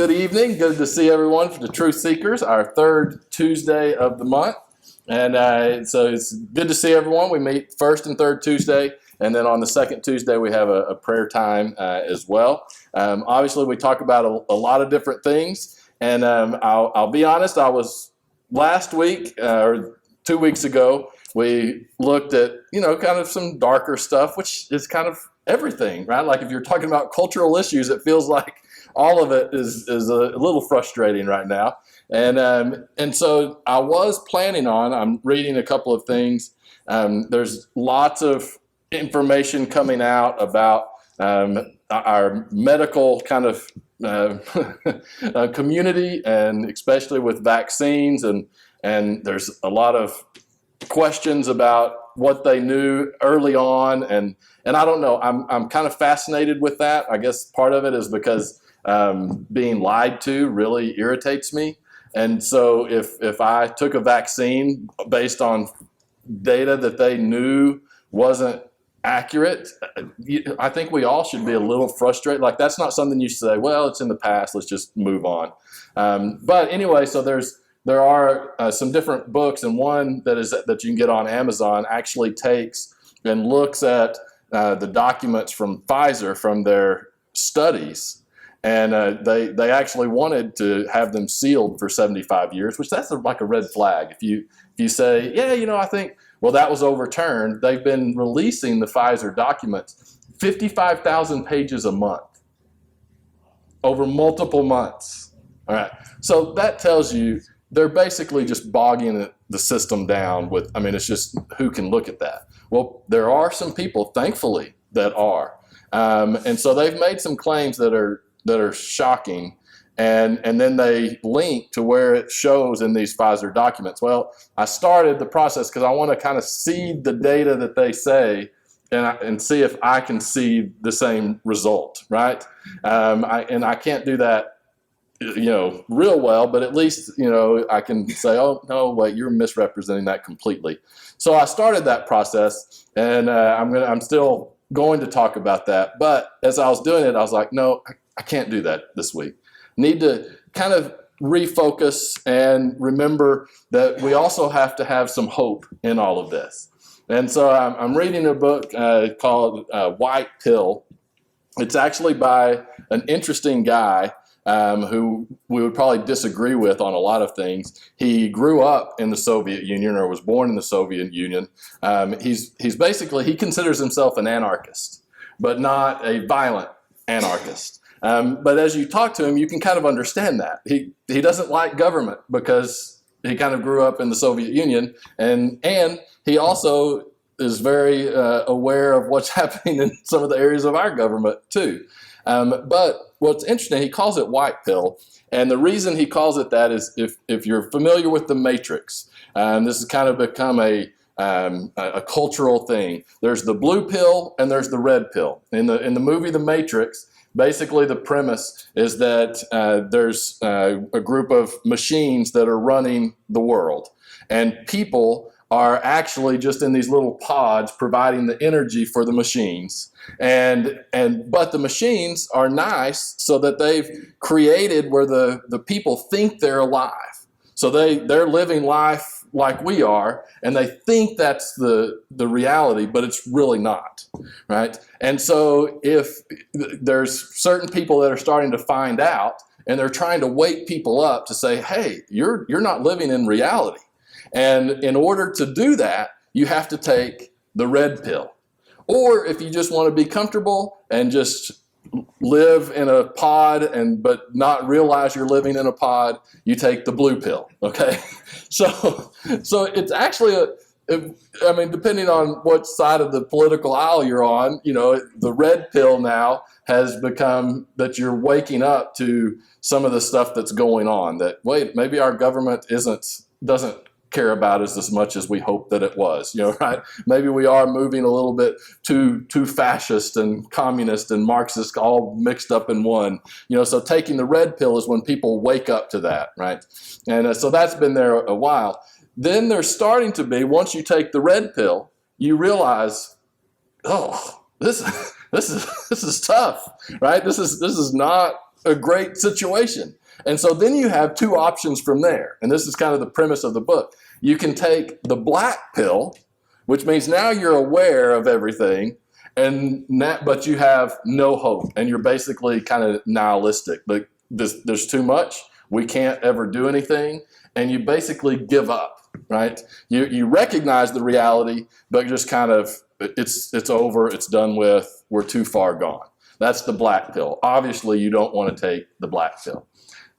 good evening. Good to see everyone for the Truth Seekers, our third Tuesday of the month. And so it's good to see everyone. We meet first and third Tuesday, and then on the second Tuesday we have a prayer time as well. Obviously, we talk about a lot of different things, and I'll be honest, I was last week or 2 weeks ago, we looked at, kind of some darker stuff, which is kind of everything, right? Like if you're talking about cultural issues, it feels like all of it is a little frustrating right now. And so I was planning on, I'm reading a couple of things. There's lots of information coming out about our medical kind of community, and especially with vaccines. And there's a lot of questions about what they knew early on. And I don't know, I'm kind of fascinated with that. I guess part of it is because being lied to really irritates me. And so if I took a vaccine based on data that they knew wasn't accurate, I think we all should be a little frustrated. Like, that's not something you say, well, it's in the past, let's just move on. But anyway, so there are some different books, and one that you can get on Amazon actually takes and looks at the documents from Pfizer from their studies. And they actually wanted to have them sealed for 75 years, which that's like a red flag. If you say, yeah, I think, well, that was overturned. They've been releasing the Pfizer documents, 55,000 pages a month over multiple months. All right. So that tells you they're basically just bogging the system down with, it's just who can look at that? Well, there are some people, thankfully, that are. And so they've made some claims that are shocking, and then they link to where it shows in these Pfizer documents. Well, I started the process because I want to kind of seed the data that they say and see if I can see the same result, right? I can't do that, real well, but at least, I can say, oh, no, wait, you're misrepresenting that completely. So I started that process, and I'm still going to talk about that. But as I was doing it, I was like, no, I can't do that this week. Need to kind of refocus and remember that we also have to have some hope in all of this. And so I'm reading a book called White Pill. It's actually by an interesting guy who we would probably disagree with on a lot of things. He grew up in the Soviet Union, or was born in the Soviet Union. He's basically, he considers himself an anarchist, but not a violent anarchist. But as you talk to him, you can kind of understand that. He doesn't like government because he kind of grew up in the Soviet Union, and he also is very aware of what's happening in some of the areas of our government too. But what's interesting, he calls it white pill, and the reason he calls it that is if you're familiar with the Matrix, this has kind of become a cultural thing. There's the blue pill and there's the red pill. In the movie The Matrix, basically the premise is that there's a group of machines that are running the world, and people are actually just in these little pods providing the energy for the machines. But the machines are nice so that they've created where the people think they're alive. So they're living life like we are, and they think that's the reality, but it's really not, right? And so if there's certain people that are starting to find out, and they're trying to wake people up to say, hey, you're not living in reality. And in order to do that, you have to take the red pill. Or if you just want to be comfortable and just live in a pod but not realize you're living in a pod, you take the blue pill, okay? So it's actually depending on what side of the political aisle you're on, the red pill now has become that you're waking up to some of the stuff that's going on, that, wait, maybe our government doesn't care about us as much as we hope that it was, right? Maybe we are moving a little bit too fascist and communist and Marxist all mixed up in one, so taking the red pill is when people wake up to that, right? And so that's been there a while. Then there's starting to be, once you take the red pill, you realize, oh, this is tough, right? This is not a great situation. And so then you have two options from there. And this is kind of the premise of the book. You can take the black pill, which means now you're aware of everything, but you have no hope, and you're basically kind of nihilistic. Like there's too much. We can't ever do anything, and you basically give up. Right? You recognize the reality, but just kind of it's over. It's done with. We're too far gone. That's the black pill. Obviously, you don't want to take the black pill.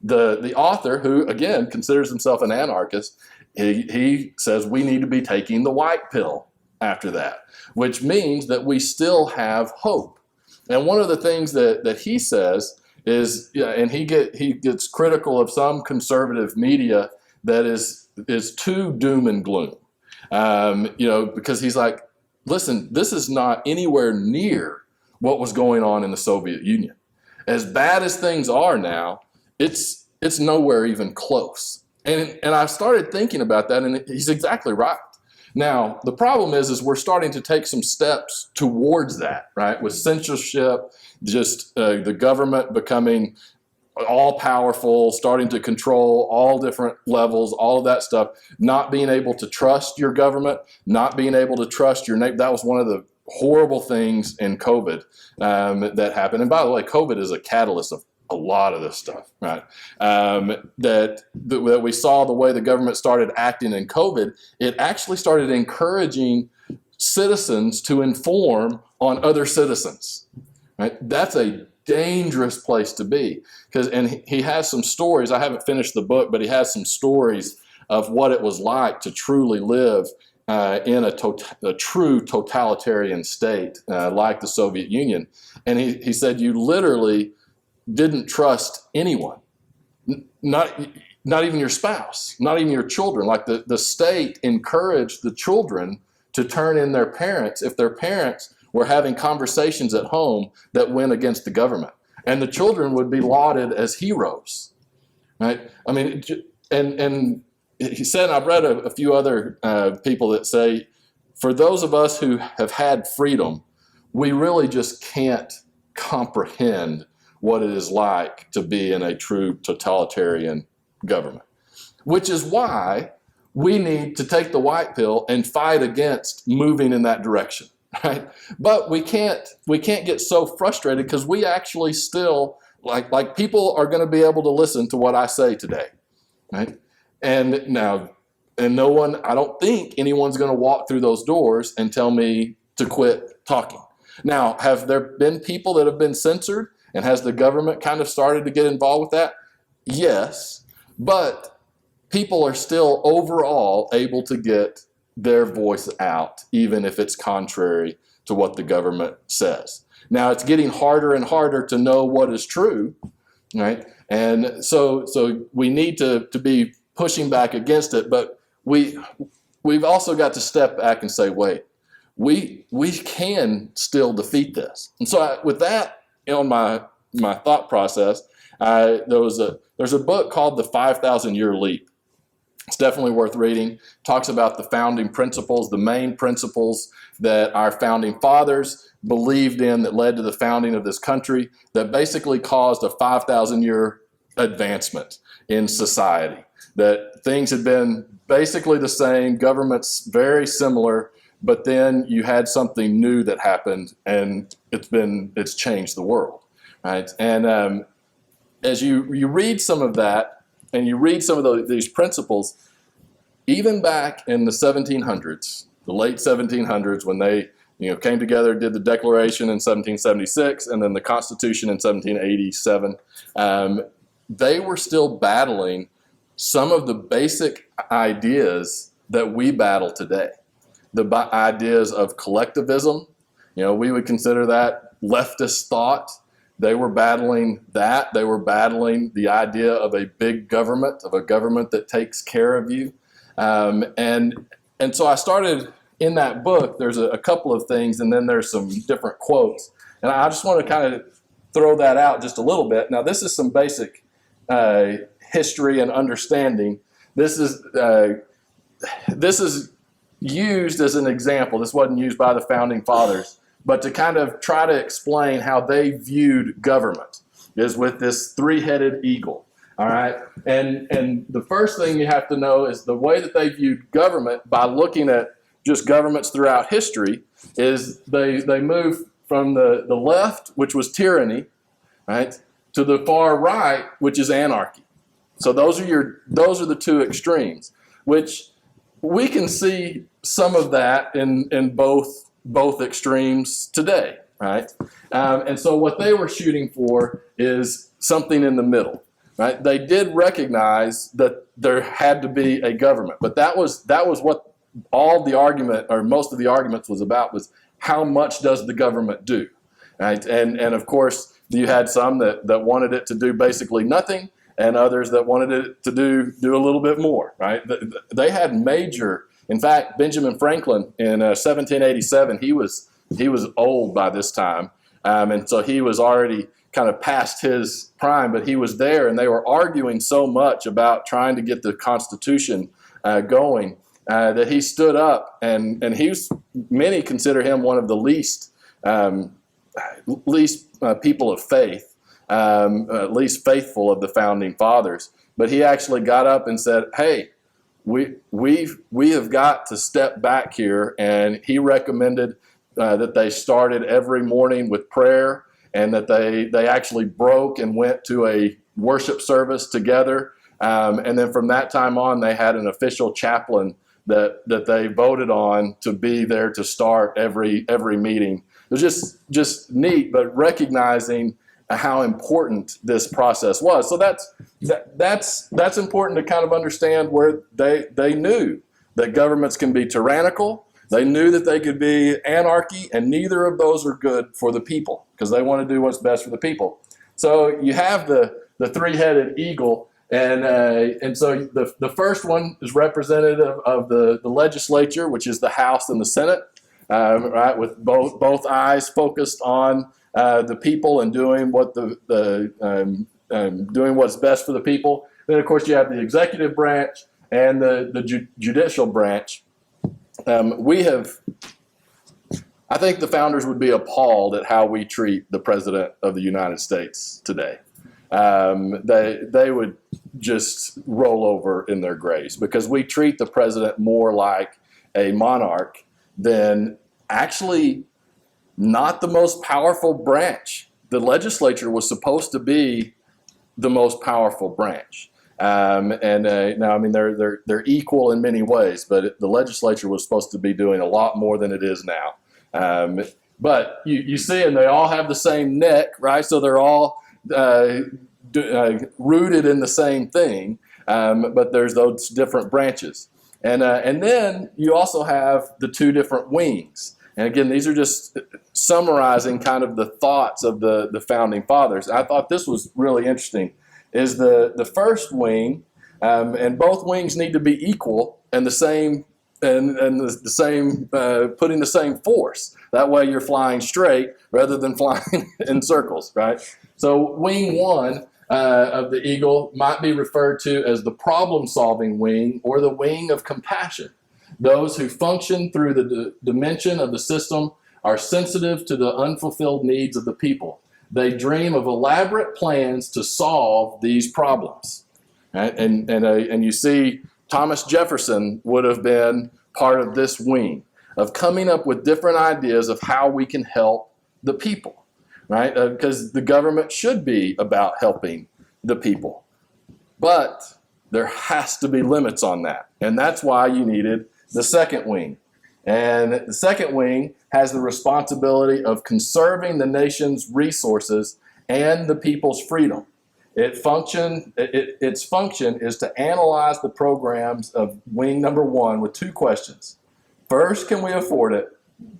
The author, who again considers himself an anarchist, he says we need to be taking the white pill after that, which means that we still have hope. And one of the things that he says is, and he gets critical of some conservative media that is too doom and gloom, because he's like, listen, this is not anywhere near what was going on in the Soviet Union. As bad as things are now, it's nowhere even close. And I started thinking about that, and he's exactly right. Now, the problem is we're starting to take some steps towards that, right? With censorship, just the government becoming all powerful, starting to control all different levels, all of that stuff, not being able to trust your government, not being able to trust your neighbor. That was one of the horrible things in COVID that happened. And by the way, COVID is a catalyst of a lot of this stuff, right? That we saw the way the government started acting in COVID, it actually started encouraging citizens to inform on other citizens, right? That's a dangerous place to be, and he has some stories. I haven't finished the book, but he has some stories of what it was like to truly live in a true totalitarian state like the Soviet Union. And he said you literally didn't trust anyone, not even your spouse, not even your children. Like the state encouraged the children to turn in their parents if their parents were having conversations at home that went against the government. And the children would be lauded as heroes, right? I mean, and he said, I've read a few other people that say, for those of us who have had freedom, we really just can't comprehend what it is like to be in a true totalitarian government, which is why we need to take the white pill and fight against moving in that direction, right? But we can't get so frustrated because we actually still, like people are going to be able to listen to what I say today, right? And no one, I don't think anyone's going to walk through those doors and tell me to quit talking. Now, have there been people that have been censored? And has the government kind of started to get involved with that? Yes, but people are still overall able to get their voice out, even if it's contrary to what the government says. Now, it's getting harder and harder to know what is true, right? And so we need to be pushing back against it, but we've also got to step back and say, wait, we can still defeat this. And so with that, on my thought process, there's a book called The 5,000-Year Leap. It's definitely worth reading. It talks about the founding principles, the main principles that our founding fathers believed in that led to the founding of this country, that basically caused a 5,000-year advancement in society. That things had been basically the same, governments very similar, but then you had something new that happened, and it's changed the world, right? And as you read some of that, and you read some of these principles, even back in the 1700s, the late 1700s, when they came together, did the Declaration in 1776, and then the Constitution in 1787, they were still battling some of the basic ideas that we battle today. The ideas of collectivism, we would consider that leftist thought. They were battling that. They were battling the idea of a big government, of a government that takes care of you. And so I started in that book, there's a couple of things, and then there's some different quotes. And I just want to kind of throw that out just a little bit. Now, this is some basic history and understanding. This is used as an example. This wasn't used by the founding fathers, but to kind of try to explain how they viewed government. is with this three-headed eagle. All right, and the first thing you have to know is the way that they viewed government by looking at just governments throughout history is they move from the left, which was tyranny, right, to the far right, which is anarchy. So those are the two extremes, which we can see some of that in both extremes today, right? And so what they were shooting for is something in the middle. Right? They did recognize that there had to be a government, but that was what all the argument, or most of the arguments, was about, was how much does the government do, right? And of course you had some that wanted it to do basically nothing, and others that wanted it to do a little bit more, right? They had major. In fact, Benjamin Franklin in 1787, he was old by this time, and so he was already kind of past his prime, but he was there, and they were arguing so much about trying to get the Constitution going that he stood up, and many consider him one of the least people of faith, least faithful of the founding fathers. But he actually got up and said, "Hey, we have got to step back here," and he recommended that they started every morning with prayer, and that they actually broke and went to a worship service together. And then from that time on, they had an official chaplain that they voted on to be there to start every meeting. It was just neat, but recognizing how important this process was. So that's important to kind of understand, where they knew that governments can be tyrannical. They knew that they could be anarchy, and neither of those are good for the people, because they want to do what's best for the people. So you have the three-headed eagle, and so the first one is representative of the legislature, which is the House and the Senate, right, with both eyes focused on the people and doing doing what's best for the people. Then of course you have the executive branch and the judicial branch. I think the founders would be appalled at how we treat the President of the United States today. They would just roll over in their graves, because we treat the president more like a monarch than actually not the most powerful branch. The legislature was supposed to be the most powerful branch. Now, I mean, they're equal in many ways, but the legislature was supposed to be doing a lot more than it is now. But you see, and they all have the same neck, right? So they're all rooted in the same thing, but there's those different branches. And then you also have the two different wings. And again, these are just summarizing kind of the thoughts of the founding fathers. I thought this was really interesting. Is the first wing, and both wings need to be equal and the same, and the same, putting the same force. That way you're flying straight rather than flying in circles, right? So wing one of the eagle might be referred to as the problem-solving wing, or the wing of compassion. Those who function through the dimension of the system are sensitive to the unfulfilled needs of the people. They dream of elaborate plans to solve these problems. Right? And you see, Thomas Jefferson would have been part of this wing, of coming up with different ideas of how we can help the people, right? Because the government should be about helping the people. But there has to be limits on that. And that's why you needed the second wing. And the second wing has the responsibility of conserving the nation's resources and the people's freedom. Its function is to analyze the programs of wing number one with two questions. First, can we afford it?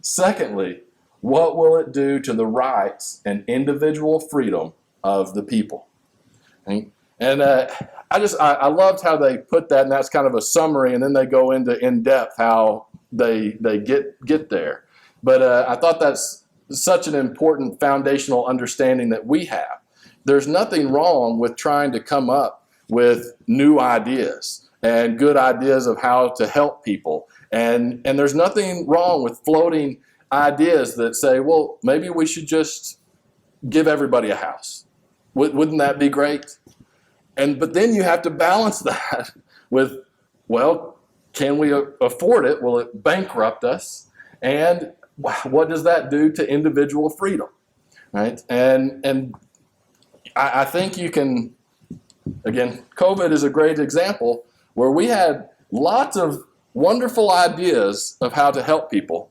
Secondly, what will it do to the rights and individual freedom of the people? And I loved how they put that, and that's kind of a summary, and then they go into in-depth how they get there. But I thought that's such an important foundational understanding that we have. There's nothing wrong with trying to come up with new ideas and good ideas of how to help people. And there's nothing wrong with floating ideas that say, well, maybe we should just give everybody a house. Wouldn't that be great? But then you have to balance that with, well, can we afford it? Will it bankrupt us? And what does that do to individual freedom, right? And I think you can, again, COVID is a great example where we had lots of wonderful ideas of how to help people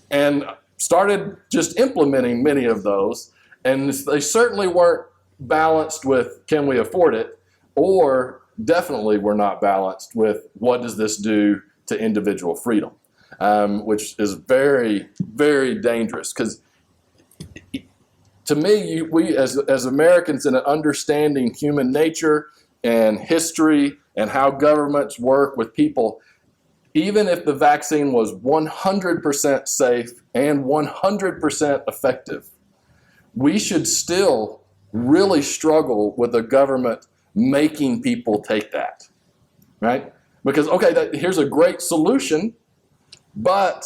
and started just implementing many of those. And they certainly weren't balanced with, can we afford it? Or definitely were not balanced with, what does this do to individual freedom? Which is very, very dangerous. Because to me, we as Americans, in understanding human nature and history and how governments work with people, even if the vaccine was 100% safe and 100% effective, we should still really struggle with the government making people take that, right? Because, okay, here's a great solution, but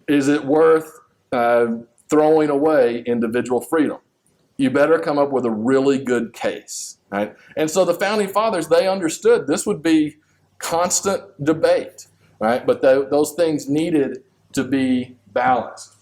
is it worth throwing away individual freedom? You better come up with a really good case, right? And so the Founding Fathers, they understood this would be constant debate, right? But those things needed to be balanced.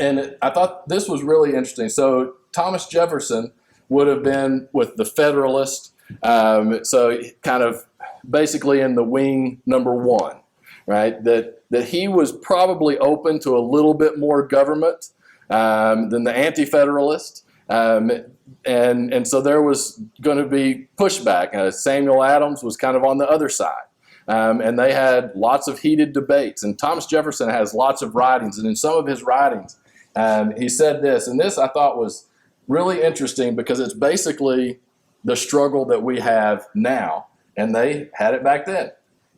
And I thought this was really interesting. So Thomas Jefferson would have been with the Federalist, so kind of basically in the wing number one, right? That he was probably open to a little bit more government than the Anti-Federalist. And so there was going to be pushback. Samuel Adams was kind of on the other side. And they had lots of heated debates. And Thomas Jefferson has lots of writings. And in some of his writings, he said this. And this I thought was really interesting because it's basically the struggle that we have now. And they had it back then.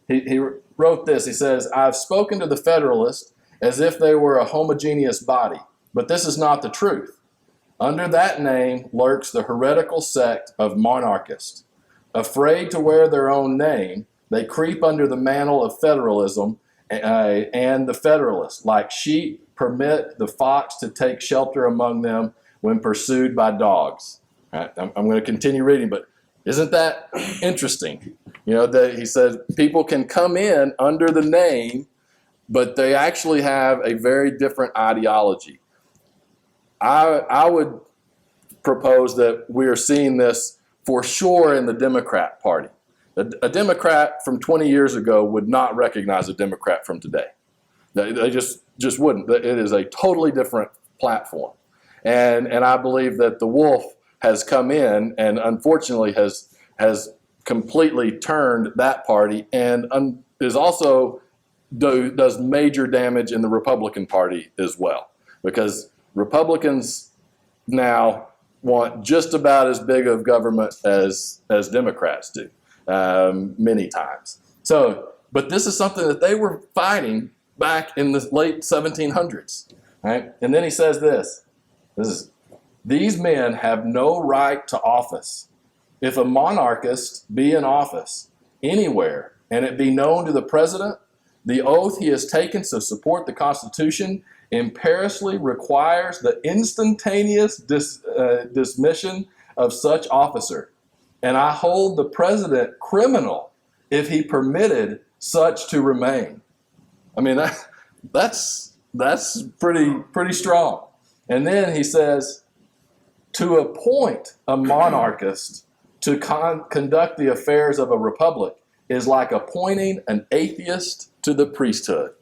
He wrote this. He says, "I've spoken to the Federalists as if they were a homogeneous body. But this is not the truth. Under that name lurks the heretical sect of monarchists. Afraid to wear their own name, they creep under the mantle of federalism and the Federalists, like sheep, permit the fox to take shelter among them when pursued by dogs." Right, I'm going to continue reading, but isn't that interesting? You know, that he says people can come in under the name, but they actually have a very different ideology. I would propose that we are seeing this for sure in the Democrat Party. A Democrat from 20 years ago would not recognize a Democrat from today. They just wouldn't. It is a totally different platform. And I believe that the wolf has come in and unfortunately has completely turned that party and is also does major damage in the Republican Party as well. Because Republicans now want just about as big of government as Democrats do, many times. So, but this is something that they were fighting back in the late 1700s, right? And then he says this is, "These men have no right to office. If a monarchist be in office anywhere and it be known to the president, the oath he has taken to support the Constitution imperiously requires the instantaneous dismission of such officer. And I hold the president criminal if he permitted such to remain." I mean, that's pretty strong. And then he says, "To appoint a monarchist to conduct the affairs of a republic is like appointing an atheist to the priesthood."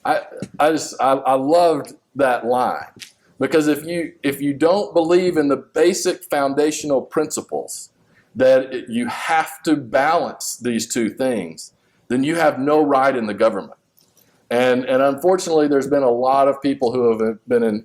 I loved that line, because if you don't believe in the basic foundational principles that you have to balance these two things, then you have no right in the government. And unfortunately, there's been a lot of people who have been in,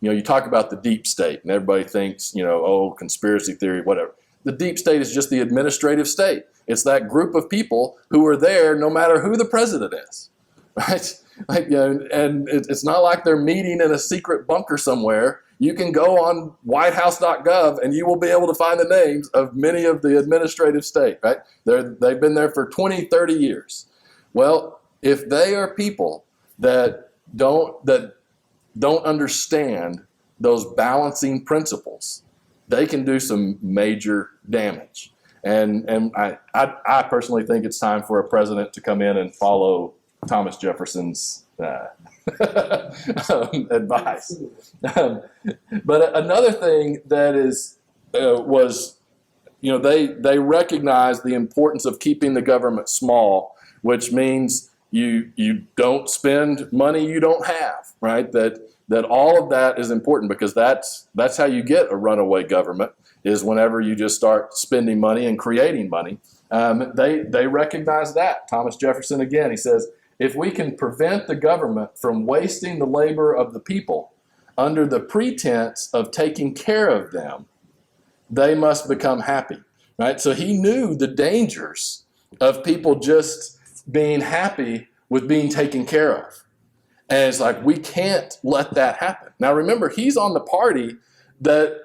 you talk about the deep state and everybody thinks, oh, conspiracy theory, whatever. The deep state is just the administrative state. It's that group of people who are there no matter who the president is, right? And it's not like they're meeting in a secret bunker somewhere. You can go on whitehouse.gov and you will be able to find the names of many of the administrative state, right? They've been there for 20, 30 years. Well, if they are people that don't understand those balancing principles, they can do some major damage. And I personally think it's time for a president to come in and follow Thomas Jefferson's advice. But another thing that was, they recognize the importance of keeping the government small, which means you don't spend money you don't have, right? That all of that is important, because that's how you get a runaway government, is whenever you just start spending money and creating money. They recognize that. Thomas Jefferson, again, he says, if we can prevent the government from wasting the labor of the people under the pretense of taking care of them, they must become happy, right? So he knew the dangers of people just being happy with being taken care of. And it's like, we can't let that happen. Now, remember, he's on the party that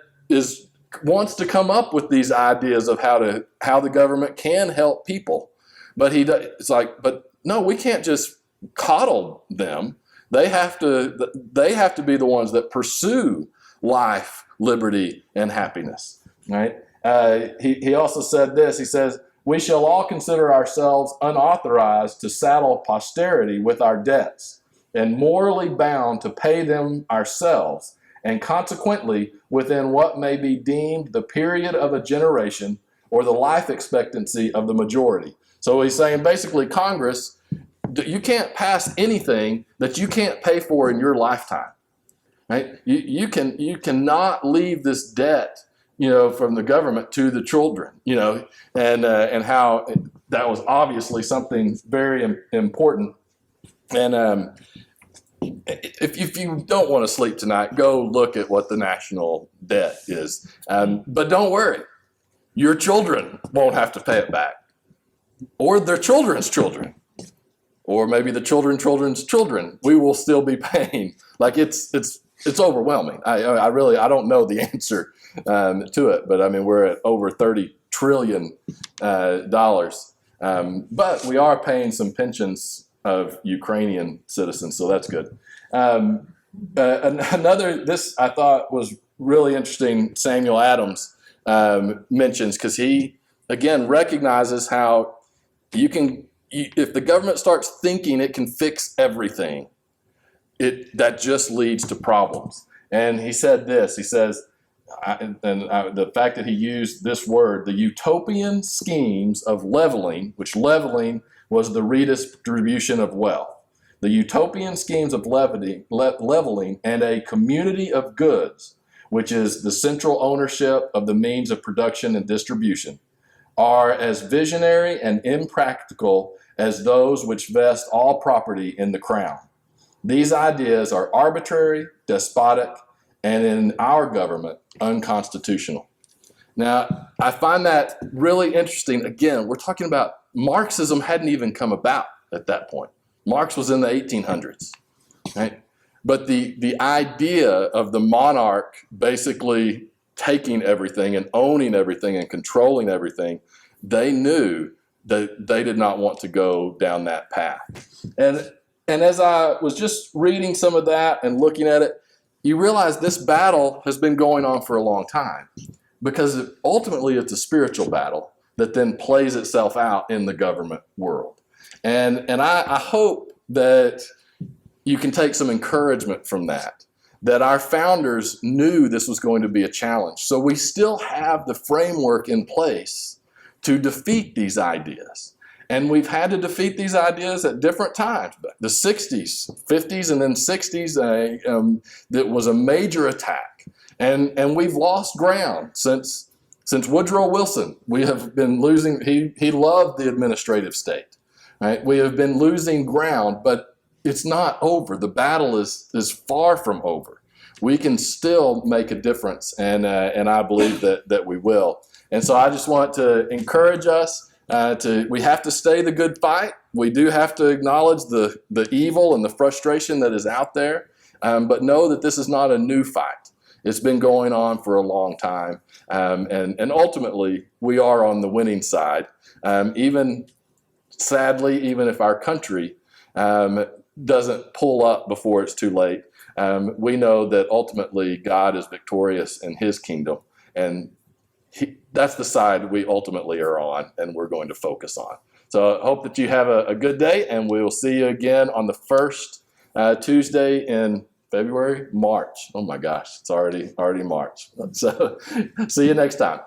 wants to come up with these ideas of how the government can help people. But it's like, but no, we can't just coddle them. They have to be the ones that pursue life, liberty, and happiness, right? He also said this. He says, we shall all consider ourselves unauthorized to saddle posterity with our debts, and morally bound to pay them ourselves, and consequently within what may be deemed the period of a generation or the life expectancy of the majority. So he's saying, basically, Congress, you can't pass anything that you can't pay for in your lifetime, right? You cannot leave this debt, from the government to the children, and how that was obviously something very important. And if you don't want to sleep tonight, go look at what the national debt is. But don't worry, your children won't have to pay it back, or their children's children, or maybe the children's children. We will still be paying. Like it's overwhelming. I don't know the answer to it, but I mean, we're at over $30 trillion dollars, but we are paying some pensions of Ukrainian citizens, so that's good. This I thought was really interesting, Samuel Adams mentions, because he, again, recognizes how if the government starts thinking it can fix everything, that just leads to problems. And he said this, he says, the fact that he used this word, the utopian schemes of leveling, which leveling was the redistribution of wealth. The utopian schemes of leveling and a community of goods, which is the central ownership of the means of production and distribution, are as visionary and impractical as those which vest all property in the crown. These ideas are arbitrary, despotic, and in our government, unconstitutional. Now, I find that really interesting. Again, we're talking about Marxism hadn't even come about at that point. Marx was in the 1800s, right? But the idea of the monarch basically taking everything and owning everything and controlling everything, they knew that they did not want to go down that path. And as I was just reading some of that and looking at it, you realize this battle has been going on for a long time, because ultimately it's a spiritual battle that then plays itself out in the government world. And I hope that you can take some encouragement from that our founders knew this was going to be a challenge. So we still have the framework in place to defeat these ideas. And we've had to defeat these ideas at different times. The 60s, 50s, and then 60s, that was a major attack. And we've lost ground since Woodrow Wilson. We have been losing, he loved the administrative state, right? We have been losing ground, but it's not over. The battle is far from over. We can still make a difference, and I believe that we will. And so I just want to encourage us we have to stay the good fight. We do have to acknowledge the evil and the frustration that is out there, but know that this is not a new fight. It's been going on for a long time, and ultimately we are on the winning side. Even sadly, even if our country doesn't pull up before it's too late, We know that ultimately God is victorious in his kingdom, and that's the side we ultimately are on and we're going to focus on. So I hope that you have a good day, and we will see you again on the first Tuesday in March. Oh my gosh, it's already March. So see you next time.